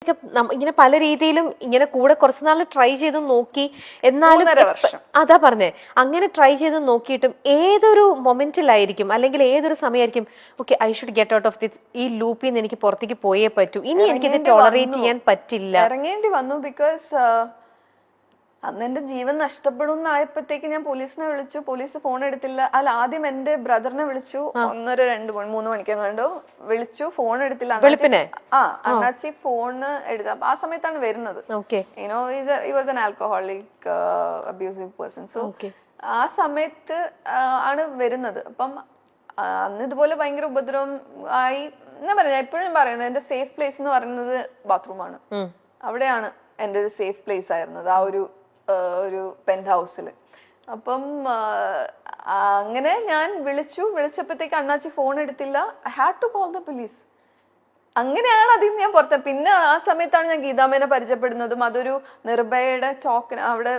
ഇങ്ങനെ പല രീതിയിലും ഇങ്ങനെ കൂടെ കുറച്ചു നാൾ ട്രൈ ചെയ്ത് നോക്കി, എന്നാലും അതാ പറഞ്ഞേ, അങ്ങനെ ട്രൈ ചെയ്ത് നോക്കിയിട്ടും ഏതൊരു മൊമെന്റിലായിരിക്കും അല്ലെങ്കിൽ ഏതൊരു സമയമായിരിക്കും okay I should get out of this, ഈ ലൂപ്പിൽ നിന്ന് എനിക്ക് പുറത്തേക്ക് പോയേ പറ്റൂ, ഇനി എനിക്കിത് ടോളറേറ്റ് ചെയ്യാൻ പറ്റില്ല, ഇറങ്ങേണ്ടി വന്നു. ബിക്കോസ് അന്ന് എന്റെ ജീവൻ നഷ്ടപ്പെടും എന്നായപ്പോഴത്തേക്ക് ഞാൻ പോലീസിനെ വിളിച്ചു. പോലീസ് ഫോൺ എടുത്തില്ല. അല്ല, ആദ്യം എന്റെ ബ്രദറിനെ വിളിച്ചു. 1-2-3 മണിക്കെങ്ങാണ്ടോ വിളിച്ചു, ഫോൺ എടുത്തില്ല. അണ്ണാച്ചി ഫോണ് എടുത്ത ആ സമയത്താണ് വരുന്നത്. He was an alcoholic abusive person. So ആ സമയത്ത് ആണ് വരുന്നത്. അപ്പം അന്ന് ഇതുപോലെ ഭയങ്കര ഉപദ്രവം ആയി. ഞാൻ പറയാം, എപ്പോഴും പറയുന്നത് എന്റെ സേഫ് പ്ലേസ് എന്ന് പറയുന്നത് ബാത്റൂമാണ്. അവിടെയാണ് എന്റെ ഒരു സേഫ് പ്ലേസ് ആയിരുന്നത്, ആ ഒരു പെന്റ് ഹൗസിൽ. അപ്പം അങ്ങനെ ഞാൻ വിളിച്ചപ്പോഴത്തേക്ക് അണ്ണാച്ചി ഫോൺ എടുത്തില്ല. I had to call the police. അങ്ങനെയാണ് അതിൽ ഞാൻ പുറത്തെ. പിന്നെ ആ സമയത്താണ് ഞാൻ ഗീതാമേനെ പരിചയപ്പെടുന്നതും. അതൊരു നിർഭയയുടെ ടോക്കിന്, അവിടെ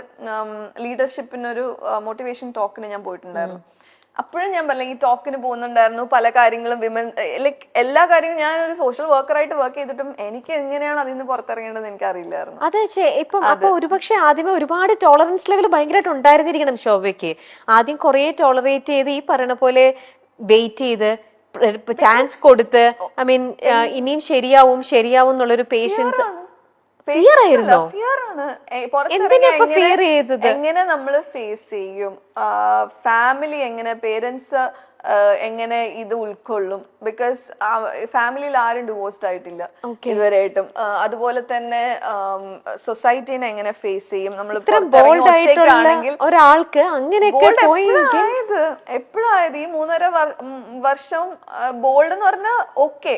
ലീഡർഷിപ്പിനൊരു മോട്ടിവേഷൻ ടോക്കിന് ഞാൻ പോയിട്ടുണ്ടായിരുന്നു. അപ്പോഴും ഞാൻ പറഞ്ഞ ഈ ടോക്കിന് പോകുന്നുണ്ടായിരുന്നു. പല കാര്യങ്ങളും വിമൻ ലൈക്ക് എല്ലാ കാര്യങ്ങളും ഞാൻ ഒരു സോഷ്യൽ വർക്കറായിട്ട് വർക്ക് ചെയ്തിട്ടും എനിക്ക് എങ്ങനെയാണ് അതിൽ നിന്ന് പുറത്തിറങ്ങേണ്ടത് എനിക്ക് അറിയില്ലായിരുന്നു. അതെ, ഇപ്പം അപ്പൊ ഒരുപക്ഷെ ആദ്യമേ ഒരുപാട് ടോളറൻസ് ലെവൽ ഭയങ്കരമായിട്ട് ഉണ്ടായിരുന്നിരിക്കണം ശോഭയ്ക്ക്. ആദ്യം കുറെ ടോളറേറ്റ് ചെയ്ത് ഈ പറയുന്ന പോലെ വെയിറ്റ് ചെയ്ത് ചാൻസ് കൊടുത്ത്, ഐ മീൻ ഇനിയും ശരിയാവും എന്നുള്ളൊരു പേഷ്യൻസ്. എങ്ങനെ നമ്മൾ ഫേസ് ചെയ്യും, ഫാമിലി എങ്ങനെ, പേരൻസ് എങ്ങനെ ഇത് ഉൾക്കൊള്ളും. ബിക്കോസ് ഫാമിലിയിൽ ആരും ഡിവോഴ്സ്ഡ് ആയിട്ടില്ല ഇതുവരെയായിട്ടും. അതുപോലെ തന്നെ സൊസൈറ്റീനെ എങ്ങനെ ഫേസ് ചെയ്യും നമ്മൾ ആണെങ്കിൽ ഒരാൾക്ക് അങ്ങനെയൊക്കെ എപ്പോഴായത് ഈ 3.5 വർഷം ബോൾഡ് എന്ന് പറഞ്ഞാൽ ഓക്കെ.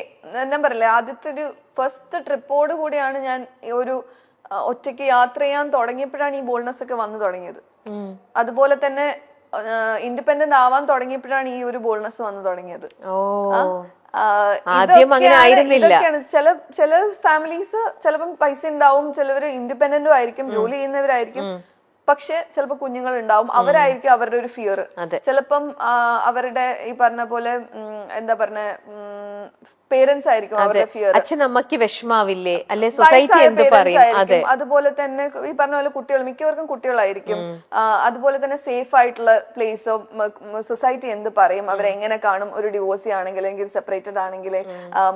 ഞാൻ പറയില്ലേ, ആദ്യത്തെ ഒരു ഫസ്റ്റ് ട്രിപ്പോട് കൂടിയാണ് ഞാൻ ഒരു ഒറ്റയ്ക്ക് യാത്ര ചെയ്യാൻ തുടങ്ങിയപ്പോഴാണ് ഈ ബോൾഡ്നെസ് ഒക്കെ വന്നു തുടങ്ങിയത്. അതുപോലെ തന്നെ ഇൻഡിപെൻഡന്റ് ആവാൻ തുടങ്ങിയപ്പോഴാണ് ഈ ഒരു ബോൾഡ്നെസ് വന്നു തുടങ്ങിയത്. ഇതൊക്കെയാണ് ചില ഫാമിലീസ് ചിലപ്പം പൈസ ഉണ്ടാവും, ചിലവര് ഇൻഡിപെൻഡന്റും ആയിരിക്കും, ജോലി ചെയ്യുന്നവരായിരിക്കും, പക്ഷെ ചിലപ്പോ കുഞ്ഞുങ്ങൾ ഉണ്ടാവും, അവരായിരിക്കും അവരുടെ ഒരു ഫിയർ. ചിലപ്പം അവരുടെ ഈ പറഞ്ഞ പോലെ എന്താ പറഞ്ഞ പേരൻസ് ആയിരിക്കും അവരുടെ ഫിയർ. അച്ഛനമ്മക്ക് വിഷമാവില്ലേ, അല്ലെ സൊസൈറ്റി എന്ത് പറയും. അതുപോലെ തന്നെ ഈ പറഞ്ഞ പോലെ കുട്ടികൾ, മിക്കവർക്കും കുട്ടികളായിരിക്കും. അതുപോലെ തന്നെ സേഫ് ആയിട്ടുള്ള പ്ലേസോ സൊസൈറ്റി എന്ത് പറയും, അവരെങ്ങനെ കാണും, ഒരു ഡിവോഴ്സി ആണെങ്കിൽ അല്ലെങ്കിൽ സെപ്പറേറ്റഡ് ആണെങ്കിൽ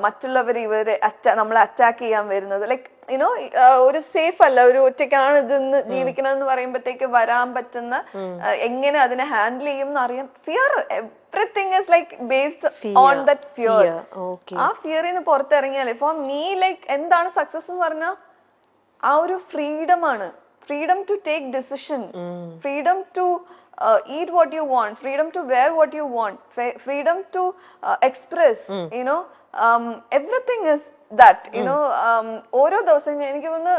മറ്റുള്ളവർ ഇവരെ നമ്മളെ അറ്റാക്ക് ചെയ്യാൻ വരുന്നത്. ലൈക്ക് യുനോ ഒരു സേഫ് അല്ല, ഒരു ഒറ്റയ്ക്കാണ് ഇതെന്ന് ജീവിക്കണം എന്ന് പറയുമ്പോഴത്തേക്ക് വരാൻ പറ്റുന്ന എങ്ങനെ അതിനെ ഹാൻഡിൽ ചെയ്യും എന്ന് അറിയാം. Fear, everything is like based on that fear. ആ ഫിയറിൽ നിന്ന് പുറത്തിറങ്ങിയാലേ ഫോർ മീ ലൈക്ക് എന്താണ് സക്സസ് എന്ന് പറഞ്ഞാൽ ആ ഒരു ഫ്രീഡം ആണ്. Freedom to take decision, freedom to eat what you want, freedom to wear what you want, freedom to express, everything is that, ഓരോ ദിവസം എനിക്ക് ഒന്ന്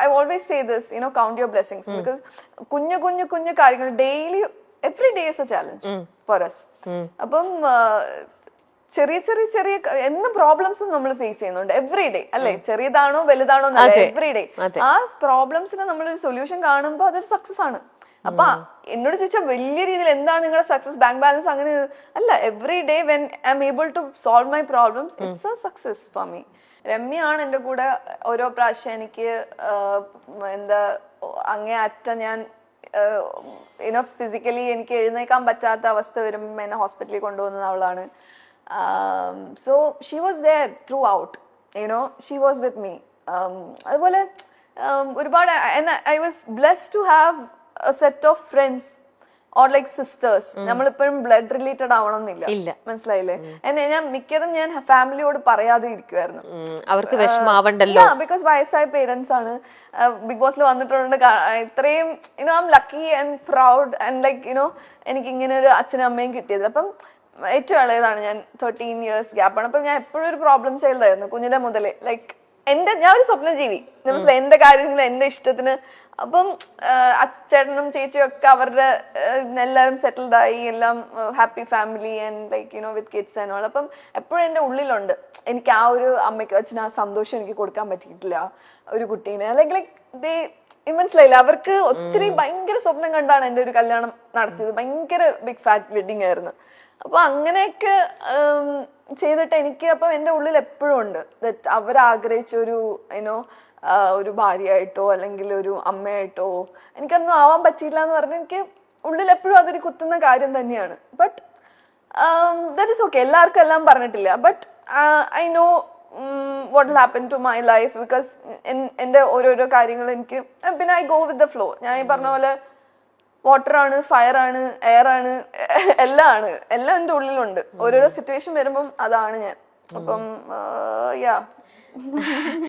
I always say this, count your blessings, because കുഞ്ഞു കാര്യങ്ങൾ daily every day is a challenge for us. അപ്പം ചെറിയ എന്നും പ്രോബ്ലംസും നമ്മൾ ഫേസ് ചെയ്യുന്നുണ്ട് എവറി ഡേ, അല്ലെ? ചെറിയതാണോ വലുതാണോ എന്നല്ല, എവറി ഡേ ആ പ്രോബ്ലംസിന് നമ്മളൊരു സൊല്യൂഷൻ കാണുമ്പോൾ അതൊരു സക്സസ് ആണ്. അപ്പൊ എന്നോട് ചോദിച്ചാൽ വലിയ രീതിയിൽ എന്താണ് നിങ്ങളുടെ സക്സസ്, ബാങ്ക് ബാലൻസ് അങ്ങനെ അല്ല. Every day when I am able to solve my problems, it's a success for me. രമ്യയാണ് എന്റെ കൂടെ ഓരോ പ്രാവശ്യം എനിക്ക് എന്താ അങ്ങേയറ്റം ഞാൻ ഫിസിക്കലി എനിക്ക് എഴുന്നേക്കാൻ പറ്റാത്ത അവസ്ഥ വരുമ്പോൾ എന്നെ ഹോസ്പിറ്റലിൽ കൊണ്ടുപോകുന്നത് അവളാണ്. So she was there throughout, she was with me. അതുപോലെ ഒരുപാട് I was blessed to have a set of friends or like sisters. നമ്മളിപ്പോഴും ബ്ലഡ് റിലേറ്റഡ് ആവണമെന്നില്ല, മനസ്സിലായില്ലേ? ഞാൻ മിക്കതും ഞാൻ ഫാമിലിയോട് പറയാതെ ഇരിക്കുവായിരുന്നു, അവർക്ക് വിഷമാവണ്ടല്ലോ. ബിക്കോസ് വയസ്സായ പേരൻസ് ആണ്. ബിഗ് ബോസിൽ വന്നിട്ടുണ്ട്. ഇത്രയും I am lucky and proud and like എനിക്ക് ഇങ്ങനെ ഒരു അച്ഛനും അമ്മയും കിട്ടിയത്. അപ്പം ഏറ്റവും ഇളയതാണ് ഞാൻ, 13 years ഗ്യാപ്പാണ്. അപ്പം ഞാൻ എപ്പോഴും ഒരു പ്രോബ്ലം ചൈൽഡ് ആയിരുന്നു കുഞ്ഞിന്റെ മുതലേ. ലൈക്ക് ഞാൻ ഒരു സ്വപ്നജീവി, എന്റെ കാര്യങ്ങൾ എന്റെ ഇഷ്ടത്തിന്. അപ്പം ചേട്ടനും ചേച്ചിയും ഒക്കെ അവരുടെ എല്ലാവരും സെറ്റിൽഡ് ആയി, എല്ലാം happy family and like with kids and all. അപ്പം എപ്പോഴും എന്റെ ഉള്ളിലുണ്ട് എനിക്ക് ആ ഒരു അമ്മയ്ക്ക് അച്ഛന് ആ സന്തോഷം എനിക്ക് കൊടുക്കാൻ പറ്റിയിട്ടില്ല ഒരു കുട്ടീനെ. ലൈക്ക് മനസ്സിലായില്ല, അവർക്ക് ഒത്തിരി ഭയങ്കര സ്വപ്നം കണ്ടാണ് എന്റെ ഒരു കല്യാണം നടത്തിയത്. ഭയങ്കര ബിഗ് ഫാറ്റ് വെഡിങ് ആയിരുന്നു. അപ്പൊ അങ്ങനെയൊക്കെ ചെയ്തിട്ട് എനിക്ക് അപ്പം എൻ്റെ ഉള്ളിൽ എപ്പോഴും ഉണ്ട് അവരാഗ്രഹിച്ച ഒരു യുനോ ഒരു ഭാര്യയായിട്ടോ അല്ലെങ്കിൽ ഒരു അമ്മയായിട്ടോ എനിക്കൊന്നും ആവാൻ പറ്റിയില്ല എന്ന് പറഞ്ഞാൽ എനിക്ക് ഉള്ളിൽ എപ്പോഴും അതൊരു കുത്തുന്ന കാര്യം തന്നെയാണ്. ബട്ട് ദാറ്റ് ഇസ് ഓക്കെ, എല്ലാവർക്കും എല്ലാം പറഞ്ഞിട്ടില്ല. But I know what will happen to my life because എൻ്റെ ഓരോരോ കാര്യങ്ങൾ എനിക്ക് പിന്നെ I go with the flow. ഞാൻ ഈ പറഞ്ഞ പോലെ വാട്ടർ ആണ്, ഫയർ ആണ്, എയർ ആണ്, എല്ലാം എൻ്റെ ഉള്ളിലുണ്ട്. ഓരോരോ സിറ്റുവേഷൻ വരുമ്പം അതാണ് ഞാൻ. അപ്പം യാ